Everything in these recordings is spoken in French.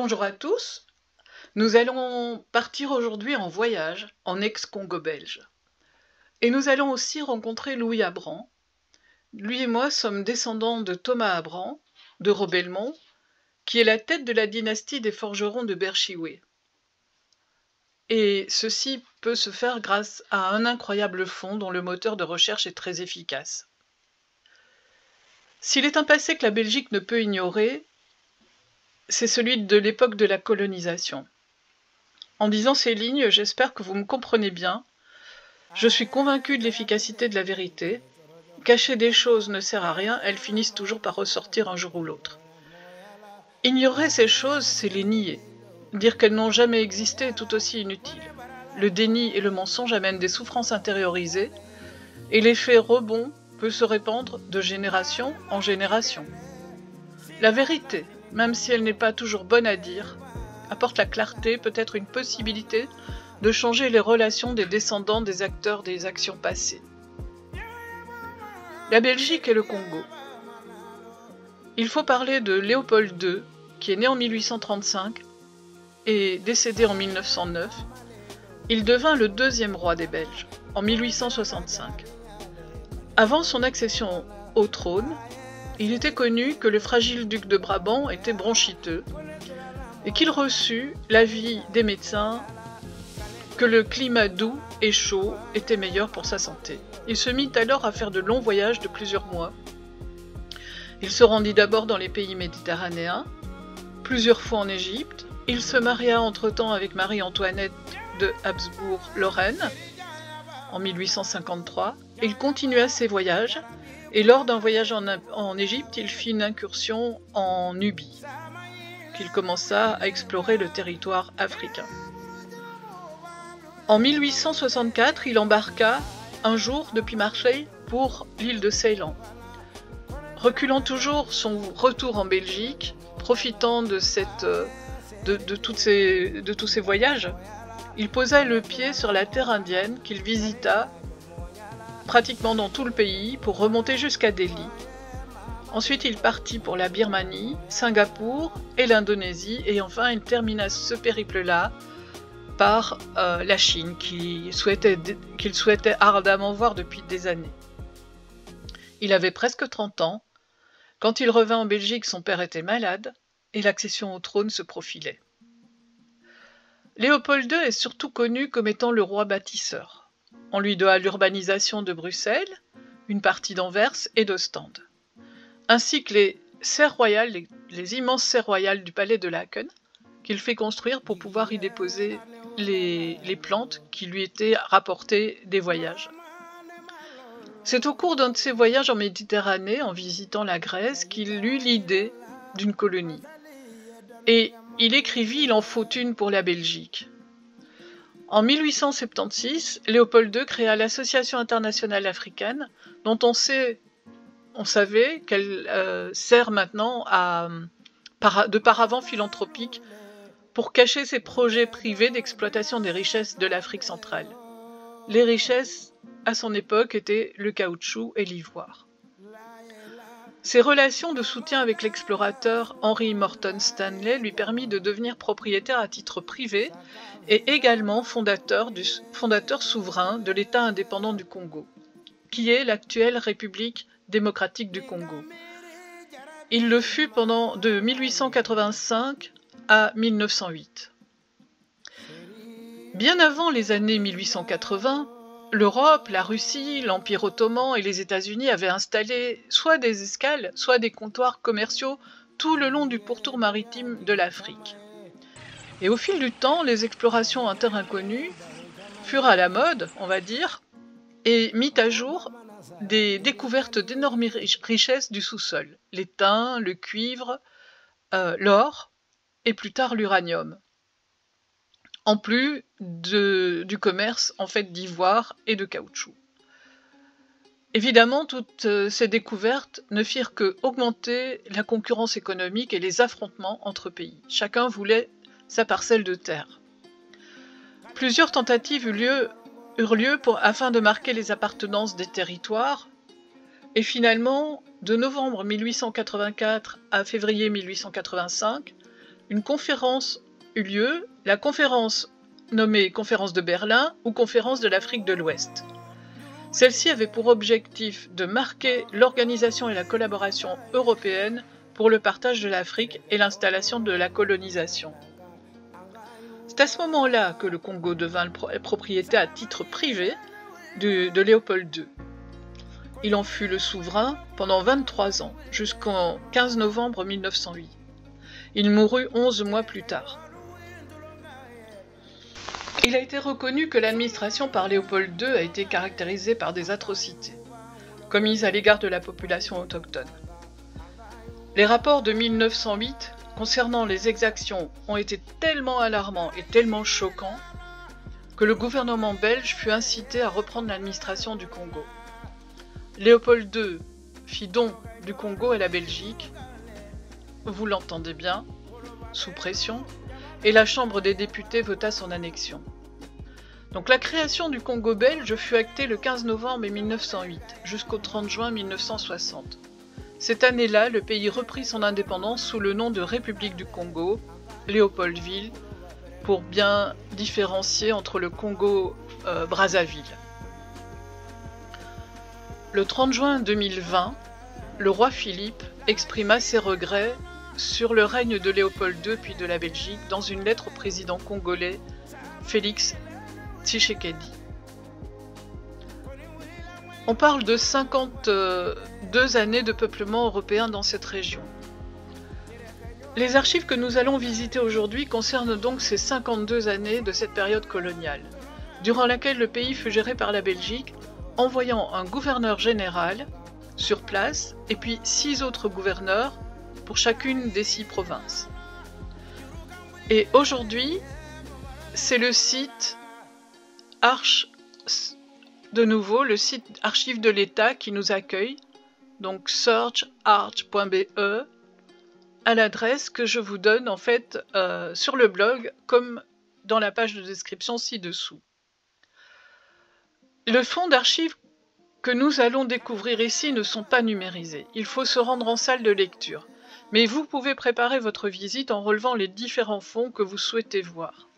Bonjour à tous, nous allons partir aujourd'hui en voyage en ex-Congo belge. Et nous allons aussi rencontrer Louis Abran. Lui et moi sommes descendants de Thomas Abran, de Robelmont, qui est la tête de la dynastie des forgerons de Berchioué. Et ceci peut se faire grâce à un incroyable fonds dont le moteur de recherche est très efficace. S'il est un passé que la Belgique ne peut ignorer, c'est celui de l'époque de la colonisation. En disant ces lignes, j'espère que vous me comprenez bien. Je suis convaincu de l'efficacité de la vérité. Cacher des choses ne sert à rien, elles finissent toujours par ressortir un jour ou l'autre. Ignorer ces choses, c'est les nier. Dire qu'elles n'ont jamais existé est tout aussi inutile. Le déni et le mensonge amènent des souffrances intériorisées, et l'effet rebond peut se répandre de génération en génération. La vérité, même si elle n'est pas toujours bonne à dire, apporte la clarté, peut-être une possibilité de changer les relations des descendants des acteurs des actions passées. La Belgique et le Congo. Il faut parler de Léopold II, qui est né en 1835 et décédé en 1909. Il devint le deuxième roi des Belges, en 1865. Avant son accession au trône, il était connu que le fragile duc de Brabant était bronchiteux et qu'il reçut l'avis des médecins que le climat doux et chaud était meilleur pour sa santé. Il se mit alors à faire de longs voyages de plusieurs mois. Il se rendit d'abord dans les pays méditerranéens, plusieurs fois en Égypte. Il se maria entre-temps avec Marie-Antoinette de Habsbourg-Lorraine en 1853. Il continua ses voyages et lors d'un voyage en Égypte, il fit une incursion en Nubie, qu'il commença à explorer le territoire africain. En 1864, il embarqua un jour depuis Marseille pour l'île de Ceylan. Reculant toujours son retour en Belgique, profitant de tous ces voyages, il posa le pied sur la terre indienne qu'il visita pratiquement dans tout le pays pour remonter jusqu'à Delhi. Ensuite, il partit pour la Birmanie, Singapour et l'Indonésie, et enfin il termina ce périple-là par la Chine, qu'il souhaitait ardemment voir depuis des années. Il avait presque 30 ans. Quand il revint en Belgique, son père était malade, et l'accession au trône se profilait. Léopold II est surtout connu comme étant le roi bâtisseur. On lui doit l'urbanisation de Bruxelles, une partie d'Anvers et d'Ostende, ainsi que les serres royales, les immenses serres royales du palais de Laken, qu'il fait construire pour pouvoir y déposer les plantes qui lui étaient rapportées des voyages. C'est au cours d'un de ses voyages en Méditerranée, en visitant la Grèce, qu'il eut l'idée d'une colonie. Et il écrivit « Il en faut une pour la Belgique ». En 1876, Léopold II créa l'Association internationale africaine, dont on savait qu'elle sert maintenant de paravent philanthropique pour cacher ses projets privés d'exploitation des richesses de l'Afrique centrale. Les richesses, à son époque, étaient le caoutchouc et l'ivoire. Ses relations de soutien avec l'explorateur Henry Morton Stanley lui permit de devenir propriétaire à titre privé et également fondateur souverain de l'État indépendant du Congo, qui est l'actuelle République démocratique du Congo. Il le fut de 1885 à 1908. Bien avant les années 1880, l'Europe, la Russie, l'Empire ottoman et les États-Unis avaient installé soit des escales, soit des comptoirs commerciaux tout le long du pourtour maritime de l'Afrique. Et au fil du temps, les explorations en terre inconnue furent à la mode, on va dire, et mit à jour des découvertes d'énormes richesses du sous-sol, l'étain, le cuivre, l'or et plus tard l'uranium, en plus du commerce en fait d'ivoire et de caoutchouc. Évidemment, toutes ces découvertes ne firent qu'augmenter la concurrence économique et les affrontements entre pays. Chacun voulait sa parcelle de terre. Plusieurs tentatives eurent lieu afin de marquer les appartenances des territoires, et finalement, de novembre 1884 à février 1885, une conférence eut lieu, la conférence nommée Conférence de Berlin ou Conférence de l'Afrique de l'Ouest. Celle-ci avait pour objectif de marquer l'organisation et la collaboration européenne pour le partage de l'Afrique et l'installation de la colonisation. C'est à ce moment-là que le Congo devint propriété à titre privé de Léopold II. Il en fut le souverain pendant 23 ans, jusqu'en 15 novembre 1908. Il mourut 11 mois plus tard. Il a été reconnu que l'administration par Léopold II a été caractérisée par des atrocités, commises à l'égard de la population autochtone. Les rapports de 1908 concernant les exactions ont été tellement alarmants et tellement choquants que le gouvernement belge fut incité à reprendre l'administration du Congo. Léopold II fit don du Congo à la Belgique, vous l'entendez bien, sous pression, et la Chambre des députés vota son annexion. Donc la création du Congo belge fut actée le 15 novembre 1908 jusqu'au 30 juin 1960. Cette année-là, le pays reprit son indépendance sous le nom de République du Congo, Léopoldville, pour bien différencier entre le Congo Brazzaville. Le 30 juin 2020, le roi Philippe exprima ses regrets sur le règne de Léopold II puis de la Belgique dans une lettre au président congolais Félix Tshisekedi. On parle de 52 années de peuplement européen dans cette région. Les archives que nous allons visiter aujourd'hui concernent donc ces 52 années de cette période coloniale, durant laquelle le pays fut géré par la Belgique, envoyant un gouverneur général sur place et puis 6 autres gouverneurs pour chacune des 6 provinces. Et aujourd'hui, c'est le site de nouveau, le site Archives de l'État qui nous accueille, donc searcharch.be, à l'adresse que je vous donne en fait sur le blog, comme dans la page de description ci-dessous. Le fonds d'archives que nous allons découvrir ici ne sont pas numérisés. Il faut se rendre en salle de lecture. Mais vous pouvez préparer votre visite en relevant les différents fonds que vous souhaitez voir.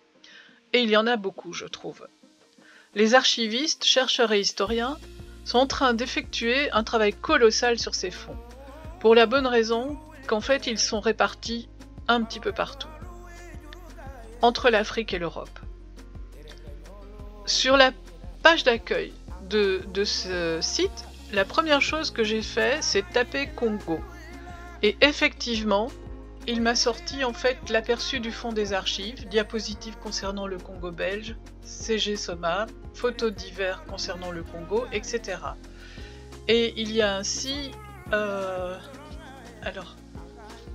Et il y en a beaucoup, je trouve. Les archivistes, chercheurs et historiens sont en train d'effectuer un travail colossal sur ces fonds, pour la bonne raison qu'en fait ils sont répartis un petit peu partout, entre l'Afrique et l'Europe. Sur la page d'accueil de ce site, la première chose que j'ai fait, c'est taper Congo. Et effectivement, il m'a sorti en fait l'aperçu du fond des archives, diapositives concernant le Congo belge, CG Soma, photos divers concernant le Congo, etc. Et il y a ainsi, alors,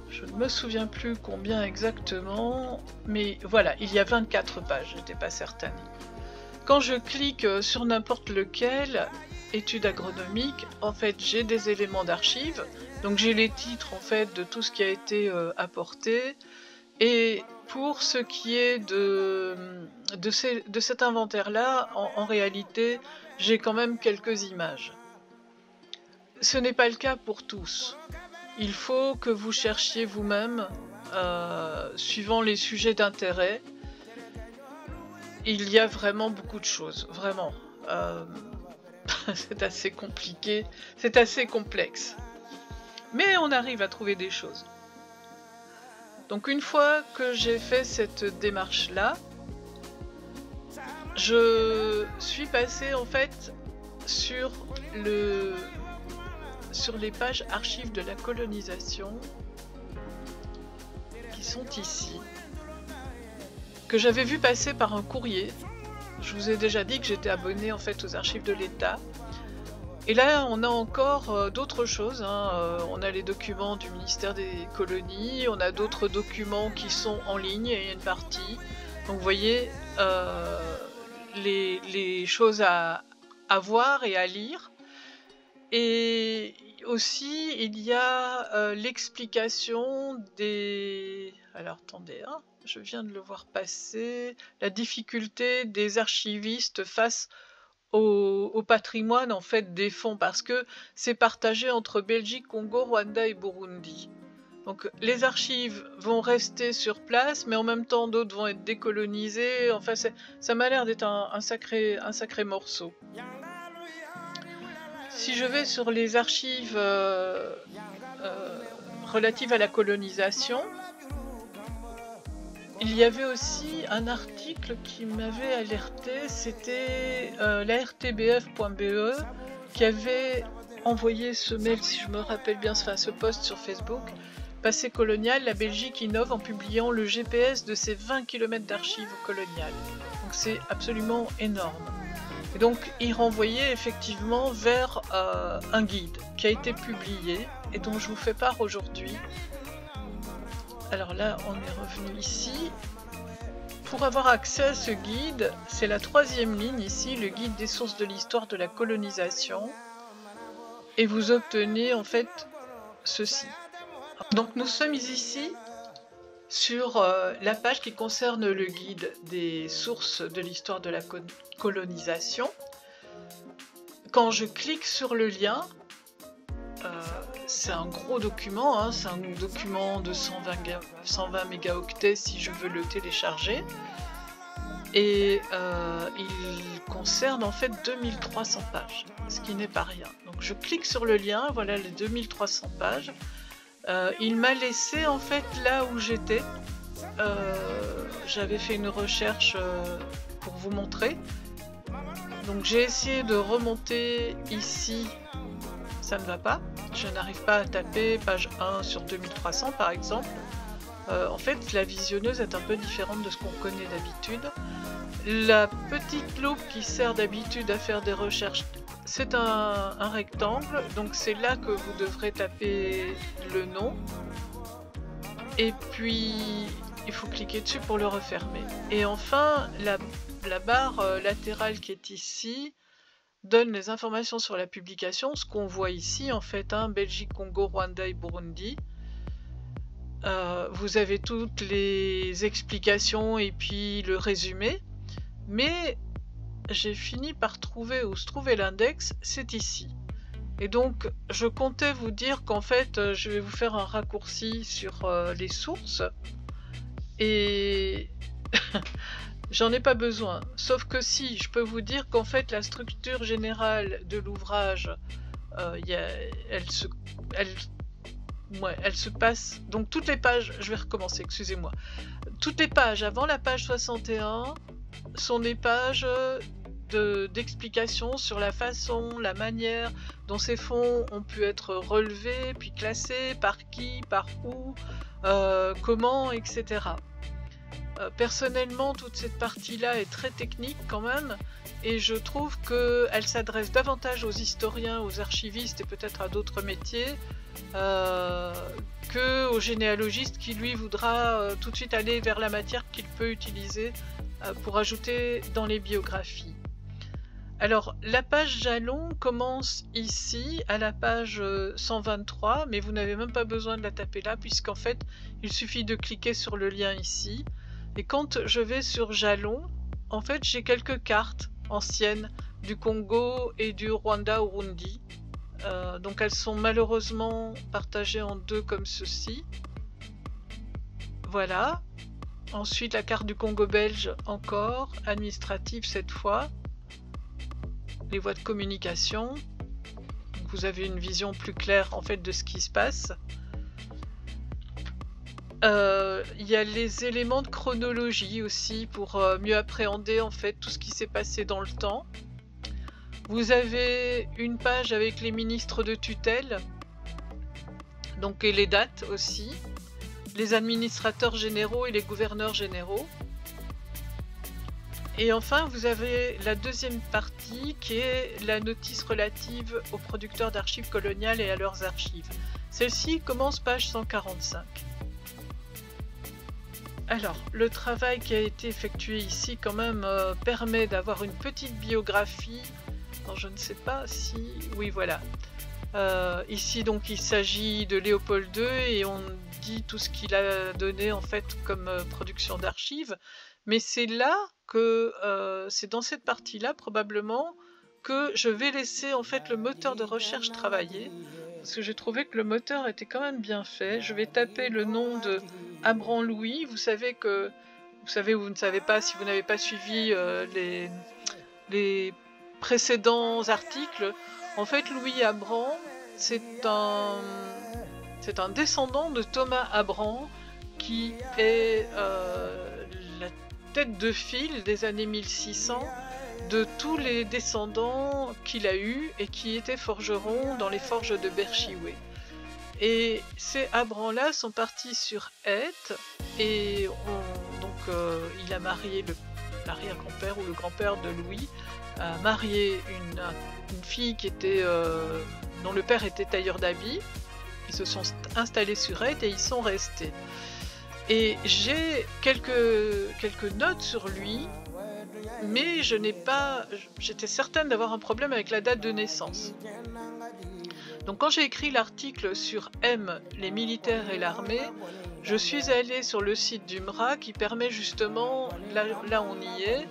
je ne me souviens plus combien exactement, mais voilà, il y a 24 pages, je n'étais pas certaine. Quand je clique sur n'importe lequel, études agronomiques, en fait j'ai des éléments d'archives, donc j'ai les titres en fait de tout ce qui a été apporté, et pour ce qui est de cet inventaire-là, en réalité, j'ai quand même quelques images. Ce n'est pas le cas pour tous. Il faut que vous cherchiez vous-même, suivant les sujets d'intérêt. Il y a vraiment beaucoup de choses, vraiment. C'est assez compliqué, c'est assez complexe. Mais on arrive à trouver des choses. Donc une fois que j'ai fait cette démarche-là, je suis passée en fait sur les pages archives de la colonisation qui sont ici, que j'avais vu passer par un courrier. Je vous ai déjà dit que j'étais abonnée en fait aux archives de l'État. Et là, on a encore d'autres choses. On a les documents du ministère des colonies, on a d'autres documents qui sont en ligne, et il y a une partie. Donc vous voyez les choses à voir et à lire. Et aussi, il y a l'explication des... Alors attendez, je viens de le voir passer. La difficulté des archivistes face au patrimoine en fait des fonds, parce que c'est partagé entre Belgique, Congo, Rwanda et Burundi. Donc les archives vont rester sur place, mais en même temps d'autres vont être décolonisées. Enfin, ça m'a l'air d'être un sacré morceau. Si je vais sur les archives relatives à la colonisation, il y avait aussi un article qui m'avait alerté, c'était l'ARTBF.be qui avait envoyé ce mail, si je me rappelle bien, enfin ce post sur Facebook. Passé colonial, la Belgique innove en publiant le GPS de ses 20 km d'archives coloniales. Donc c'est absolument énorme. Et donc il renvoyait effectivement vers un guide qui a été publié et dont je vous fais part aujourd'hui. Alors là, on est revenu ici. Pour avoir accès à ce guide, c'est la 3e ligne ici, le guide des sources de l'histoire de la colonisation. Et vous obtenez en fait ceci. Donc nous sommes ici sur la page qui concerne le guide des sources de l'histoire de la colonisation. Quand je clique sur le lien, c'est un gros document, hein, c'est un document de 120 mégaoctets si je veux le télécharger. Et il concerne en fait 2300 pages, ce qui n'est pas rien. Donc je clique sur le lien, voilà les 2300 pages. Il m'a laissé en fait là où j'étais. J'avais fait une recherche pour vous montrer. Donc j'ai essayé de remonter ici, ça ne va pas. Je n'arrive pas à taper page 1 sur 2300 par exemple. En fait, la visionneuse est un peu différente de ce qu'on connaît d'habitude. La petite loupe qui sert d'habitude à faire des recherches, c'est un rectangle, donc c'est là que vous devrez taper le nom. Et puis, il faut cliquer dessus pour le refermer. Et enfin, la barre latérale qui est ici donne les informations sur la publication, ce qu'on voit ici en fait, hein, Belgique, Congo, Rwanda et Burundi. Vous avez toutes les explications et puis le résumé, mais j'ai fini par trouver où se trouvait l'index, c'est ici. Et donc je comptais vous dire qu'en fait je vais vous faire un raccourci sur les sources, et j'en ai pas besoin, sauf que si, je peux vous dire qu'en fait la structure générale de l'ouvrage, elle se passe, donc toutes les pages, je vais recommencer, excusez-moi, toutes les pages avant la page 61 sont des pages d'explications sur la façon, la manière dont ces fonds ont pu être relevés, puis classés, par qui, par où, comment, etc. Personnellement, toute cette partie-là est très technique quand même, et je trouve qu'elle s'adresse davantage aux historiens, aux archivistes et peut-être à d'autres métiers, que au généalogiste qui lui voudra tout de suite aller vers la matière qu'il peut utiliser pour ajouter dans les biographies. Alors la page jalon commence ici à la page 123, mais vous n'avez même pas besoin de la taper là puisqu'en fait il suffit de cliquer sur le lien ici, et quand je vais sur jalon, en fait j'ai quelques cartes anciennes du Congo et du Rwanda-Urundi. Donc elles sont malheureusement partagées en deux comme ceci. Voilà. Ensuite la carte du Congo belge encore, administrative cette fois. Les voies de communication. Donc vous avez une vision plus claire en fait de ce qui se passe. Il y a les éléments de chronologie aussi pour mieux appréhender en fait tout ce qui s'est passé dans le temps. Vous avez une page avec les ministres de tutelle, donc, et les dates aussi, les administrateurs généraux et les gouverneurs généraux. Et enfin, vous avez la deuxième partie qui est la notice relative aux producteurs d'archives coloniales et à leurs archives. Celle-ci commence page 145. Alors, le travail qui a été effectué ici quand même permet d'avoir une petite biographie. Alors, je ne sais pas si... Oui, voilà. Ici, donc, il s'agit de Léopold II et on dit tout ce qu'il a donné, en fait, comme production d'archives. Mais c'est là que... c'est dans cette partie-là, probablement, que je vais laisser, en fait, le moteur de recherche travailler. parce que j'ai trouvé que le moteur était quand même bien fait. Je vais taper le nom de Abran Louis. Vous savez ou vous ne savez pas si vous n'avez pas suivi les précédents articles. En fait, Louis Abran, c'est un descendant de Thomas Abran qui est la tête de file des années 1600 de tous les descendants qu'il a eus et qui étaient forgerons dans les forges de Berchioué. Et ces Abrans-là sont partis sur Aeth et il a marié l'arrière-grand-père ou le grand-père de Louis, a marié une fille qui était, dont le père était tailleur d'habits. Ils se sont installés sur Aeth et ils sont restés. Et j'ai quelques notes sur lui, mais j'étais certaine d'avoir un problème avec la date de naissance. Donc quand j'ai écrit l'article sur M, les militaires et l'armée, je suis allée sur le site du MRA qui permet justement, là on y est,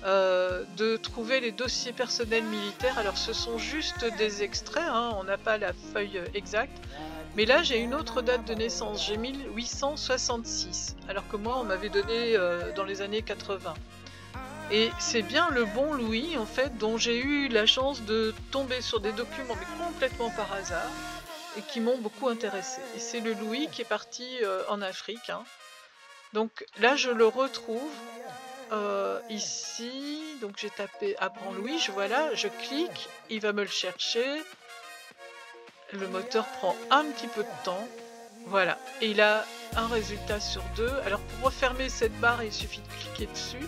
de trouver les dossiers personnels militaires. Alors ce sont juste des extraits, hein, on n'a pas la feuille exacte. Mais là j'ai une autre date de naissance, j'ai 1866, alors que moi on m'avait donné dans les années 80. Et c'est bien le bon Louis en fait dont j'ai eu la chance de tomber sur des documents mais complètement par hasard et qui m'ont beaucoup intéressé. Et c'est le Louis qui est parti en Afrique. Hein. Donc là je le retrouve ici, donc j'ai tapé Abran Louis, je clique, il va me le chercher. Le moteur prend un petit peu de temps, voilà, et il a un résultat sur 2. Alors pour refermer cette barre, il suffit de cliquer dessus.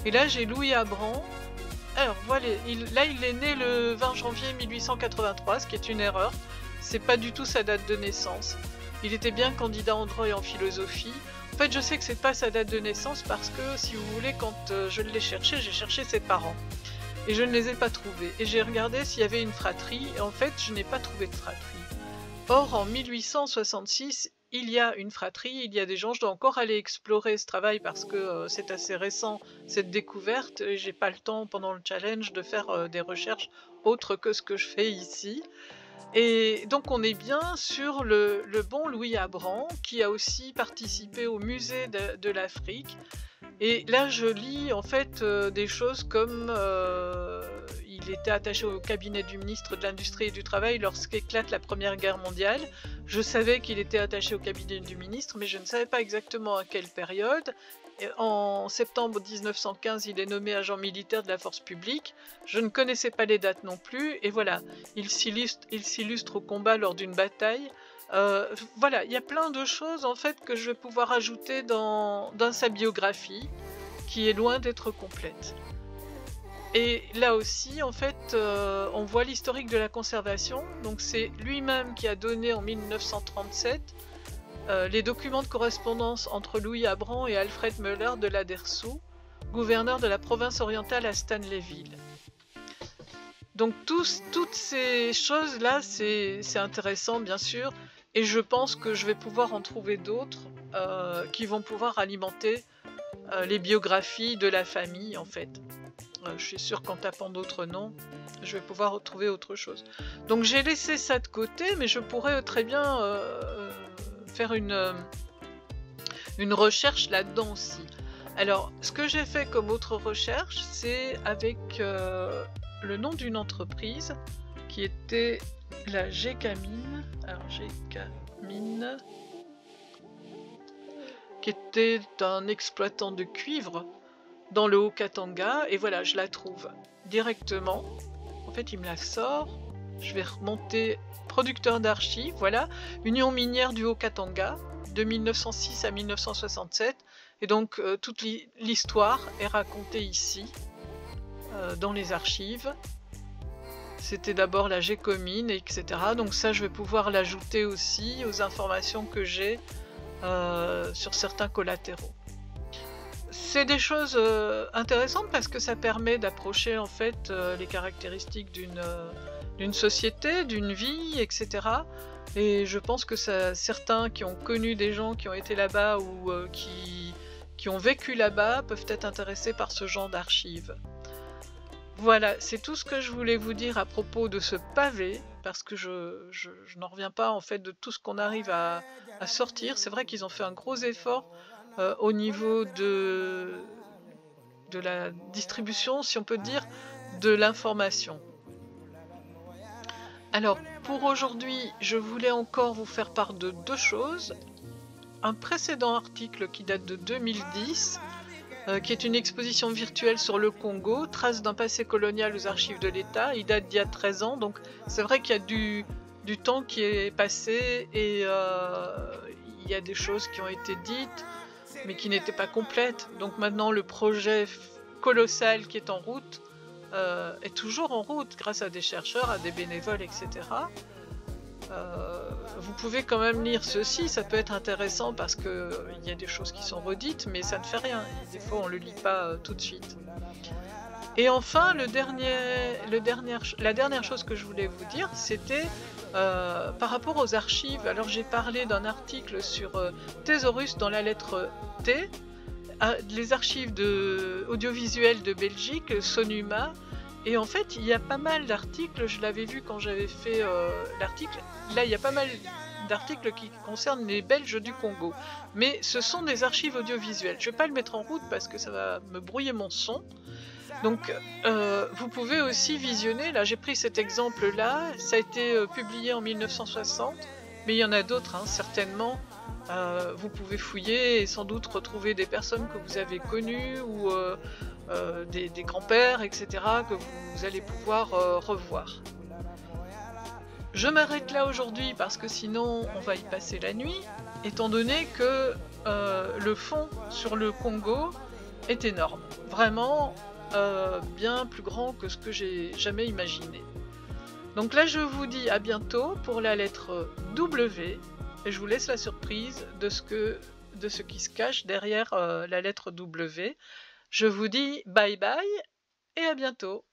Et là j'ai Louis Abran. Alors voilà, il est né le 20 janvier 1883, ce qui est une erreur. C'est pas du tout sa date de naissance. Il était bien candidat en droit et en philosophie. En fait, je sais que c'est pas sa date de naissance parce que, si vous voulez, quand je l'ai cherché, j'ai cherché ses parents. Et je ne les ai pas trouvés. Et j'ai regardé s'il y avait une fratrie, et en fait, je n'ai pas trouvé de fratrie. Or, en 1866, il y a une fratrie, il y a des gens, je dois encore aller explorer ce travail parce que c'est assez récent, cette découverte, et j'ai pas le temps, pendant le challenge, de faire des recherches autres que ce que je fais ici. Et donc on est bien sur le bon Louis Abran, qui a aussi participé au musée de l'Afrique. Et là je lis en fait des choses comme il était attaché au cabinet du ministre de l'Industrie et du Travail lorsqu'éclate la Première Guerre mondiale. Je savais qu'il était attaché au cabinet du ministre, mais je ne savais pas exactement à quelle période. Et en septembre 1915, il est nommé agent militaire de la force publique. Je ne connaissais pas les dates non plus, et voilà, il s'illustre au combat lors d'une bataille. Voilà, il y a plein de choses en fait que je vais pouvoir ajouter dans sa biographie, qui est loin d'être complète. Et là aussi, en fait, on voit l'historique de la conservation. Donc c'est lui-même qui a donné en 1937 les documents de correspondance entre Louis Abran et Alfred Müller de la Dessous, gouverneur de la province orientale à Stanleyville. Donc toutes ces choses-là, c'est intéressant bien sûr, et je pense que je vais pouvoir en trouver d'autres qui vont pouvoir alimenter les biographies de la famille en fait. Je suis sûre qu'en tapant d'autres noms, je vais pouvoir retrouver autre chose. Donc j'ai laissé ça de côté, mais je pourrais très bien faire une recherche là-dedans aussi. Alors, ce que j'ai fait comme autre recherche, c'est avec le nom d'une entreprise qui était la GK Mine. Alors, GK Mine, qui était un exploitant de cuivre dans le Haut-Katanga, et voilà, je la trouve directement. En fait, il me la sort. Je vais remonter producteur d'archives, voilà, Union minière du Haut-Katanga, de 1906 à 1967, et donc toute l'histoire est racontée ici, dans les archives. C'était d'abord la Gécomine, etc. Donc ça, je vais pouvoir l'ajouter aussi aux informations que j'ai sur certains collatéraux. C'est des choses intéressantes parce que ça permet d'approcher en fait les caractéristiques d'une société, d'une vie, etc. Et je pense que certains qui ont connu des gens qui ont été là-bas ou qui ont vécu là-bas peuvent être intéressés par ce genre d'archives. Voilà, c'est tout ce que je voulais vous dire à propos de ce pavé, parce que je n'en reviens pas en fait de tout ce qu'on arrive à sortir. C'est vrai qu'ils ont fait un gros effort au niveau de la distribution, si on peut dire, de l'information. Alors, pour aujourd'hui, je voulais encore vous faire part de deux choses. Un précédent article qui date de 2010, qui est une exposition virtuelle sur le Congo, traces d'un passé colonial aux archives de l'État. Il date d'il y a 13 ans, donc c'est vrai qu'il y a du temps qui est passé et il y a des choses qui ont été dites, mais qui n'étaient pas complètes. Donc maintenant, le projet colossal qui est en route est toujours en route grâce à des chercheurs, à des bénévoles, etc. Vous pouvez quand même lire ceci, ça peut être intéressant parce que il y a des choses qui sont redites, mais ça ne fait rien. Des fois, on le lit pas tout de suite. Et enfin, la dernière chose que je voulais vous dire, c'était par rapport aux archives. Alors, j'ai parlé d'un article sur Thésaurus dans la lettre T, les archives audiovisuelles de Belgique, Sonuma. Et en fait, il y a pas mal d'articles, je l'avais vu quand j'avais fait l'article, là il y a pas mal d'articles qui concernent les Belges du Congo. Mais ce sont des archives audiovisuelles. Je vais pas le mettre en route parce que ça va me brouiller mon son. Donc vous pouvez aussi visionner, là j'ai pris cet exemple-là, ça a été publié en 1960, mais il y en a d'autres hein, certainement. Vous pouvez fouiller et sans doute retrouver des personnes que vous avez connues ou des grands-pères, etc., que vous allez pouvoir revoir. Je m'arrête là aujourd'hui parce que sinon on va y passer la nuit, étant donné que le fond sur le Congo est énorme. Vraiment bien plus grand que ce que j'ai jamais imaginé. Donc là je vous dis à bientôt pour la lettre W, et je vous laisse la surprise de ce qui se cache derrière la lettre W. Je vous dis bye bye et à bientôt.